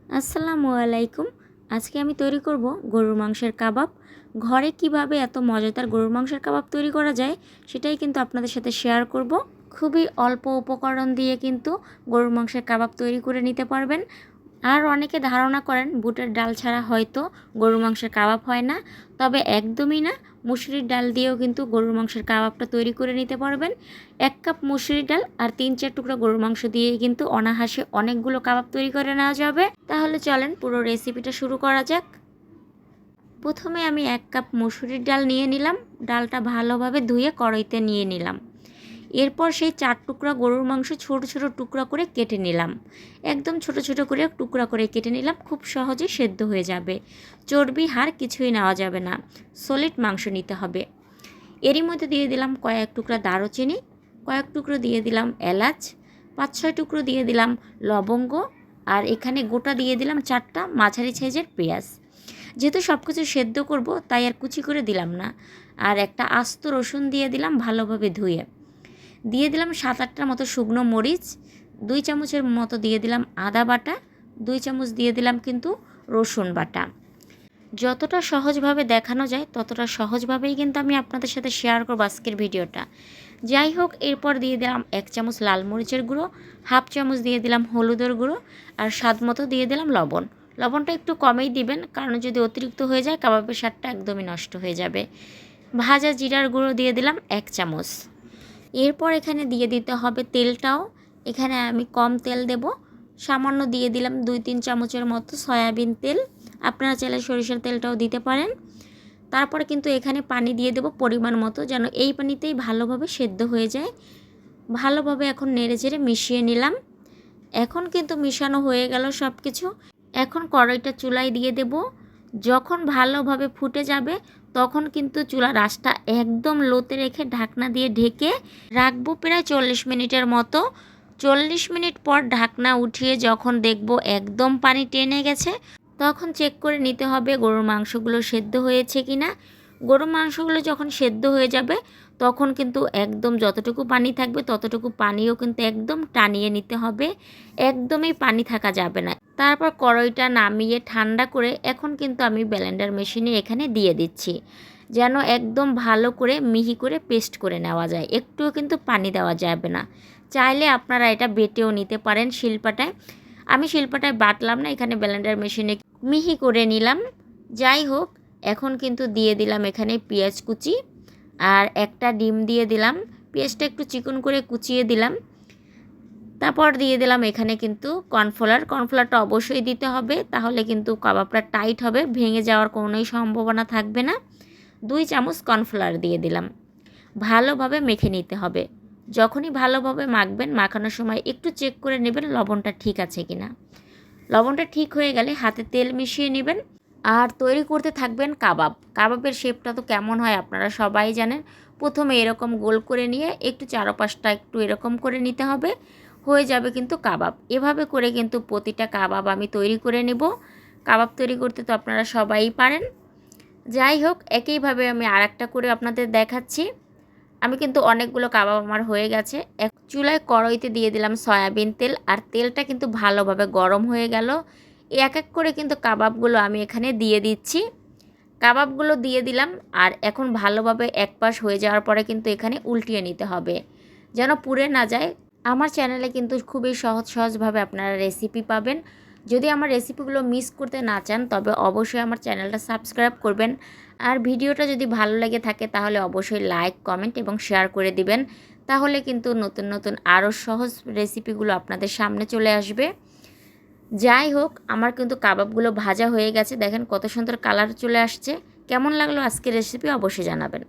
আসসালামু আলাইকুম। আজকে আমি তৈরি করব গরুর মাংসের কাবাব। ঘরে কিভাবে এত মজাদার গরুর মাংসের কাবাব তৈরি করা যায় সেটাই কিন্তু আপনাদের সাথে শেয়ার করব। খুবই অল্প উপকরণ দিয়ে কিন্তু গরুর মাংসের কাবাব তৈরি করে নিতে পারবেন। আর অনেকে ধারণা করেন বুটের ডাল ছাড়া হয়তো গরুর মাংসের কাবাব হয় না, তবে একদমই না। মুসুরির ডাল দিয়েও কিন্তু গরুর মাংসের কাবাবটা তৈরি করে নিতে পারবেন। 1 কাপ মুসুরির ডাল আর 3-4 টুকরা গরুর মাংস দিয়েই কিন্তু অনায়াসে অনেকগুলো কাবাব তৈরি করে নেওয়া যাবে। তাহলে চলেন পুরো রেসিপিটা শুরু করা যাক। প্রথমে আমি 1 কাপ মুসুরির ডাল নিয়ে নিলাম। ডালটা ভালোভাবে ধুয়ে কড়াইতে নিয়ে নিলাম। এরপর সেই 4 টুকরা গরুর মাংস ছোট ছোট টুকরা করে কেটে নিলাম। একদম ছোট ছোট করে টুকরা করে কেটে নিলাম, খুব সহজে সেদ্ধ হয়ে যাবে। চর্বি হাড় কিছুই নেওয়া যাবে না, সলিড মাংস নিতে হবে। এরই মধ্যে দিয়ে দিলাম কয়েক টুকরা দারুচিনি, কয়েক টুকরো দিয়ে দিলাম এলাচ, 5-6 টুকরো দিয়ে দিলাম লবঙ্গ, আর এখানে গোটা দিয়ে দিলাম 4টা মাঝারি সাইজের পেঁয়াজ। যেহেতু সব কিছু সেদ্ধ করব তাই আর কুচি করে দিলাম না। আর একটা আস্ত রসুন দিয়ে দিলাম ভালোভাবে ধুয়ে। দিয়ে দিলাম 7-8টার মতো শুকনো মরিচ, 2 চামচের মতো দিয়ে দিলাম আদা বাটা, 2 চামচ দিয়ে দিলাম কিন্তু রসুন বাটা। যতটা সহজভাবে দেখানো যায় ততটা সহজভাবেই কিন্তু আমি আপনাদের সাথে শেয়ার করব আজকের ভিডিওটা। যাই হোক, এরপর দিয়ে দিলাম 1 চামচ লাল মরিচের গুঁড়ো, 1/2 চামচ দিয়ে দিলাম হলুদের গুঁড়ো, আর স্বাদ মতো দিয়ে দিলাম লবণ। লবণটা একটু কমেই দিবেন, কারণ যদি অতিরিক্ত হয়ে যায় কাবাবের স্বাদটা একদমই নষ্ট হয়ে যাবে। ভাজা জিরার গুঁড়ো দিয়ে দিলাম 1 চামচ। এরপর এখানে দিয়ে দিতে হবে তেলটাও। এখানে আমি কম তেল দেব, সামান্য দিয়ে দিলাম 2-3 চামচের মতো সয়াবিন তেল। আপনারা চাইলে সরিষার তেলটাও দিতে পারেন। তারপরে কিন্তু এখানে পানি দিয়ে দেব পরিমাণ মতো, যেন এই পানিতেই ভালোভাবে সেদ্ধ হয়ে যায়। ভালোভাবে এখন নেড়েচেড়ে মিশিয়ে নিলাম। এখন কিন্তু মিশানো হয়ে গেল সব কিছু। এখন কড়াইটা চুলায় দিয়ে দেব। যখন ভালোভাবে ফুটে যাবে তখন কিন্তু চুলার আঁচটা একদম লোতে রেখে ঢাকনা দিয়ে ঢেকে রাখবো প্রায় 40 মিনিটের মতো। 40 মিনিট পর ঢাকনা উঠিয়ে যখন দেখব একদম পানি টেনে গেছে, তখন চেক করে নিতে হবে গরুর মাংসগুলো সেদ্ধ হয়েছে কি না। গরুর মাংসগুলো যখন সেদ্ধ হয়ে যাবে তখন কিন্তু একদম যতটুকু পানি থাকবে ততটুকু পানিও কিন্তু একদম টানিয়ে নিতে হবে, একদমই পানি থাকা যাবে না। তারপর কড়াইটা নামিয়ে ঠান্ডা করে এখন কিন্তু আমি ব্লেন্ডার মেশিনে এখানে দিয়ে দিচ্ছি, যেন একদম ভালো করে মিহি করে পেস্ট করে নেওয়া যায়। একটুও কিন্তু পানি দেওয়া যাবে না। চাইলে আপনারা এটা বেটেও নিতে পারেন শিলপাটায়। আমি শিলপাটায় বাটলাম না, এখানে ব্লেন্ডার মেশিনে মিহি করে নিলাম। যাই হোক, এখন কিন্তু দিয়ে দিলাম এখানে পেঁয়াজ কুচি আর একটা ডিম দিয়ে দিলাম। পেঁয়াজটা একটু চিকন করে কুচিয়ে দিলাম। তারপর দিয়ে দিলাম এখানে কিন্তু কর্নফ্লাওয়ারটা অবশ্যই দিতে হবে, তাহলে কিন্তু কাবাবটা টাইট হবে, ভেঙে যাওয়ার কোনোই সম্ভাবনা থাকবে না। 2 চামচ কর্নফ্লাওয়ার দিয়ে দিলাম। ভালোভাবে মেখে নিতে হবে। যখনই ভালোভাবে মাখবেন, মাখানোর সময় একটু চেক করে নেবেন লবণটা ঠিক আছে কিনা। লবণটা ঠিক হয়ে গেলে হাতে তেল মিশিয়ে নেবেন আর তৈরি করতে থাকবেন কাবাব। কাবাবের শেপটা তো কেমন হয় আপনারা সবাই জানেন। প্রথমে এরকম গোল করে নিয়ে একটু চারপাশটা একটু এরকম করে নিতে হবে, হয়ে যাবে কিন্তু কাবাব। এভাবে করে কিন্তু প্রতিটা কাবাব আমি তৈরি করে নেব। কাবাব তৈরি করতে তো আপনারা সবাই পারেন। যাই হোক, একইভাবে আমি আরেকটা করে আপনাদের দেখাচ্ছি। আমি কিন্তু অনেকগুলো কাবাব আমার হয়ে গেছে। এক চুলায় কড়াইতে দিয়ে দিলাম সয়াবিন তেল, আর তেলটা কিন্তু ভালোভাবে গরম হয়ে গেল। এক এক করে কিন্তু কাবাবগুলো আমি এখানে দিয়ে দিচ্ছি। কাবাবগুলো দিয়ে দিলাম, আর এখন ভালোভাবে এক পাশ হয়ে যাওয়ার পরে কিন্তু এখানে উল্টিয়ে নিতে হবে, যেন পুড়ে না যায়। আমার চ্যানেলে কিন্তু খুবই সহজভাবে আপনারা রেসিপি পাবেন। যদি আমার রেসিপিগুলো মিস করতে না চান তবে অবশ্যই আমার চ্যানেলটা সাবস্ক্রাইব করবেন। আর ভিডিওটা যদি ভালো লেগে থাকে তাহলে অবশ্যই লাইক, কমেন্ট এবং শেয়ার করে দিবেন। তাহলে কিন্তু নতুন নতুন আরও সহজ রেসিপিগুলো আপনাদের সামনে চলে আসবে। যাই হোক, আমার কিন্তু কাবাবগুলো ভাজা হয়ে গেছে। দেখেন কত সুন্দর কালার চলে আসছে। কেমন লাগলো আজকের রেসিপি অবশ্যই জানাবেন।